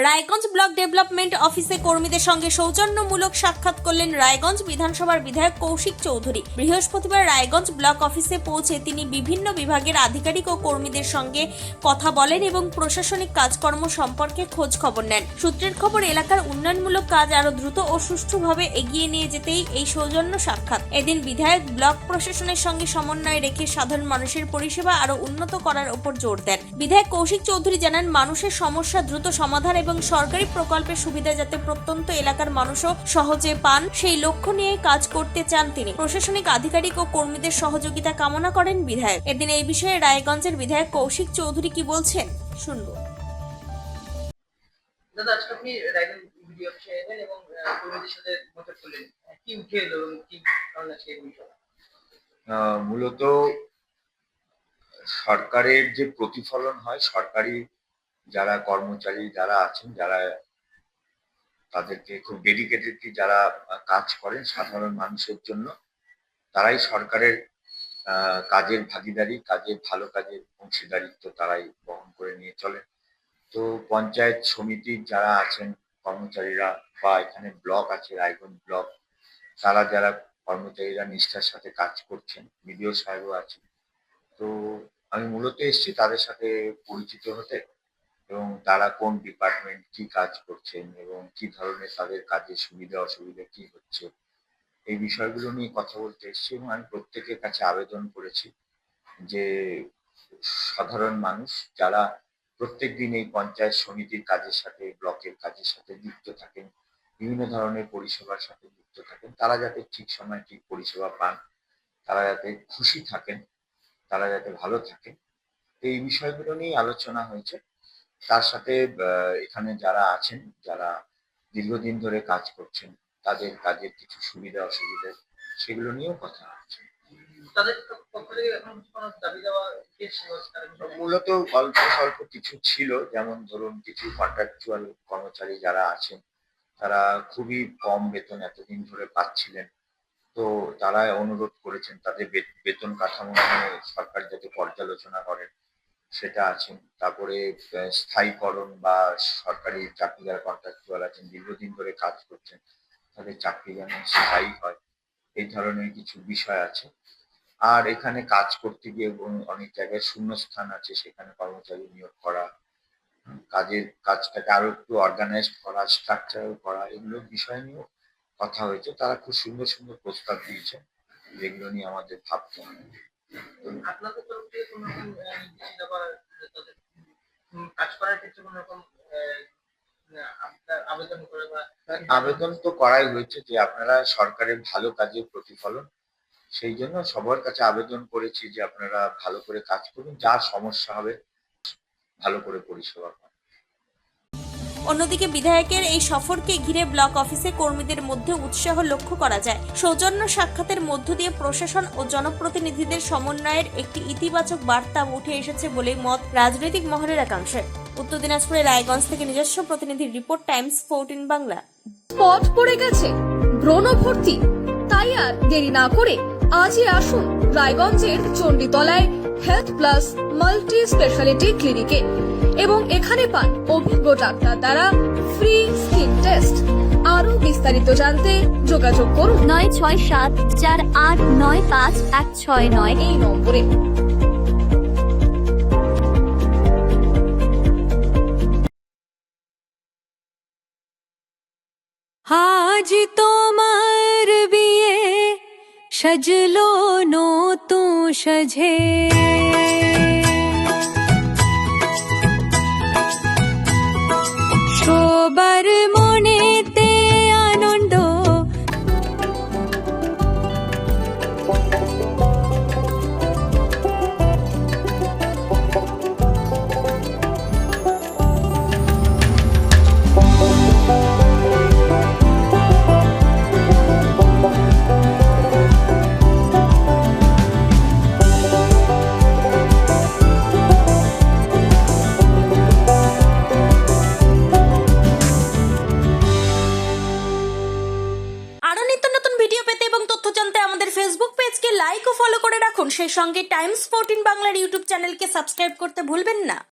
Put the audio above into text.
Raiganj block development অফিসে কর্মীদের সঙ্গে সৌজন্যমূলক সাক্ষাৎ করলেন রায়গঞ্জ বিধানসভার বিধায়ক কৌশিক চৌধুরী। বৃহস্পতিবার রায়গঞ্জ ব্লক অফিসে পৌঁছে তিনি বিভিন্ন বিভাগের আধিকারিক ও কর্মীদের সঙ্গে কথা বলেন এবং প্রশাসনিক কাজকর্ম সম্পর্কে খোঁজ খবর নেন। সূত্রের খবর, এলাকার উন্নয়নমূলক কাজ আরো দ্রুত ও সুষ্ঠুভাবে এগিয়ে নিয়ে যেতেই এই সৌজন্য সাক্ষাৎ। এদিন বিধায়ক ব্লক প্রশাসনের সঙ্গে সমন্বয় রেখে সাধারণ মানুষের পরিষেবা আরো উন্নত করার উপর জোর দেন। বিধায়ক কৌশিক চৌধুরী জানান, মানুষের সমস্যা দ্রুত সমাধান এবং সরকারি প্রকল্পের সুবিধা যাতে প্রত্যন্ত এলাকার মানুষও সহজে পান, সেই লক্ষ্য নিয়ে কাজ করতে চান তিনি। প্রশাসনিক আধিকারিক ও কর্মীদের সহযোগিতা কামনা করেন বিধায়ক। এদিন এই বিষয়ে রায়গঞ্জের বিধায়ক কৌশিক চৌধুরী কি বলছেন শুনবো। দাদা, আজকে আপনি রায়গঞ্জ ভিডিও অফিসে এলেন এবং কর্মীদের সাথে বৈঠক করলেন, কি উঠে এলো এবং কি কারণ আছে এই বিষয়ে? মূলত সরকারের যে প্রতিফলন হয়, সরকারি যারা কর্মচারী যারা আছেন, যারা তাদেরকে খুব ডেডিকেটেডলি যারা কাজ করেন সাধারণ মানুষের জন্য, তারাই সরকারের কাজের ভাগিদারি, কাজের ভালো কাজের অংশীদারিত্ব তারাই বহন করে নিয়ে চলেন। তো পঞ্চায়েত সমিতির যারা আছেন কর্মচারীরা, বা এখানে ব্লক আছে রায়গঞ্জ ব্লক, তারা যারা কর্মচারীরা নিষ্ঠার সাথে কাজ করছেন, বিডিও সাহেবও আছেন। তো আমি মূলত এসেছি তাদের সাথে পরিচিত হতে, এবং তারা কোন ডিপার্টমেন্ট কি কাজ করছেন এবং কি ধরনের তাদের কাজের সুবিধা অসুবিধা কি হচ্ছে, এই বিষয়গুলো নিয়ে কথা বলতে এসেছি। এবং আমি প্রত্যেকের কাছে আবেদন করেছি যে সাধারণ মানুষ যারা প্রত্যেকদিন এই পঞ্চায়েত সমিতির কাজের সাথে, ব্লকের কাজের সাথে যুক্ত থাকেন, বিভিন্ন ধরনের পরিষেবার সাথে যুক্ত থাকেন, তারা যাতে ঠিক সময় ঠিক পরিষেবা পান, তারা যাতে খুশি থাকেন, তারা যাতে ভালো থাকেন, এই বিষয়গুলো নিয়ে আলোচনা হয়েছে। তার সাথে এখানে যারা আছেন, যারা দীর্ঘদিন ধরে কাজ করছেন, তাদের কাজের কিছু সুবিধা অসুবিধা, সেগুলো নিয়েও কথা হচ্ছে। তাদের পক্ষ থেকে এখন কোনো দাবি দেওয়া মূলত অল্প স্বল্প কিছু ছিল, যেমন ধরুন কিছু কন্ট্রাকচুয়াল কর্মচারী যারা আছেন, তারা খুবই কম বেতন এতদিন ধরে পাচ্ছিলেন। তো তারা অনুরোধ করেছেন তাদের বেতন কাঠামো নিয়ে সরকার যাতে পর্যালোচনা করেন, সেটা আছেন। তারপরে স্থায়ীকরণ বা সরকারি চাকরি যারা কন্ট্রাকচুয়াল আছেন, দীর্ঘদিন ধরে কাজ করছেন, তাদের চাকরি যেন স্থায়ী হয়, এই ধরনের কিছু বিষয় আছে। আর এখানে কাজ করতে গিয়ে অনেক জায়গায় শূন্যস্থান আছে, সেখানে কর্মচারী নিয়োগ করা, কাজটাকে আরো একটু অর্গানাইজড করা, স্ট্রাকচারাল করা, এগুলো বিষয় নিয়েও কথা হয়েছে। তারা খুব সুন্দর সুন্দর প্রস্তাব দিয়েছে, যেগুলো নিয়ে আমাদের ভাবতে হবে। আপনাদের তরফ থেকে কোনো রকম নির্দেশিকা বা তাদের কাজ করার ক্ষেত্রে কোনো রকম আবেদন করে বা আবেদন তো করাই হয়েছে যে আপনারা সরকারের ভালো কাজের প্রতিফলন, সেই জন্য সবার কাছে আবেদন করেছি যে আপনারা ভালো করে কাজ করুন, যা সমস্যা হবে ভালো করে পরিষেবা পান। অন্যদিকে বিধায়কের এই সফরকে ঘিরে ব্লক অফিসে কর্মীদের মধ্যে উৎসাহ লক্ষ্য করা যায়। সৌজন্য সাক্ষাতের মধ্য দিয়ে প্রশাসন ও জনপ্রতিনিধিদের সমন্বয়ের একটি ইতিবাচক বার্তা উঠে এসেছে বলে মত রাজনৈতিক মহলের একাংশের। উত্তর দিনাজপুরের রায়গঞ্জ থেকে নিজস্ব প্রতিনিধির রিপোর্ট, টাইমস 14 বাংলা। পথ পড়ে গেছে, ব্রণ ভর্তি, তাই আর দেরি না করে আজই আসুন রায়গঞ্জের চণ্ডীতলায় হেলথ প্লাস মাল্টি স্পেশালিটি ক্লিনিকে এবং এখানে পান অভিজ্ঞ ডাক্তার দ্বারা ফ্রি স্কিন টেস্ট। আরো বিস্তারিত জানতে যোগাযোগ করুন 9674895169 এই নম্বরে। আজ তোমার বিয়ে সাজলো নতুন সাজে, সবার মনেতে আনন্দ, ফেসবুক পেজকে লাইক ও ফলো করে রাখুন। সেই সঙ্গে টাইমস 14 বাংলার ইউটিউব চ্যানেলকে সাবস্ক্রাইব করতে ভুলবেন না।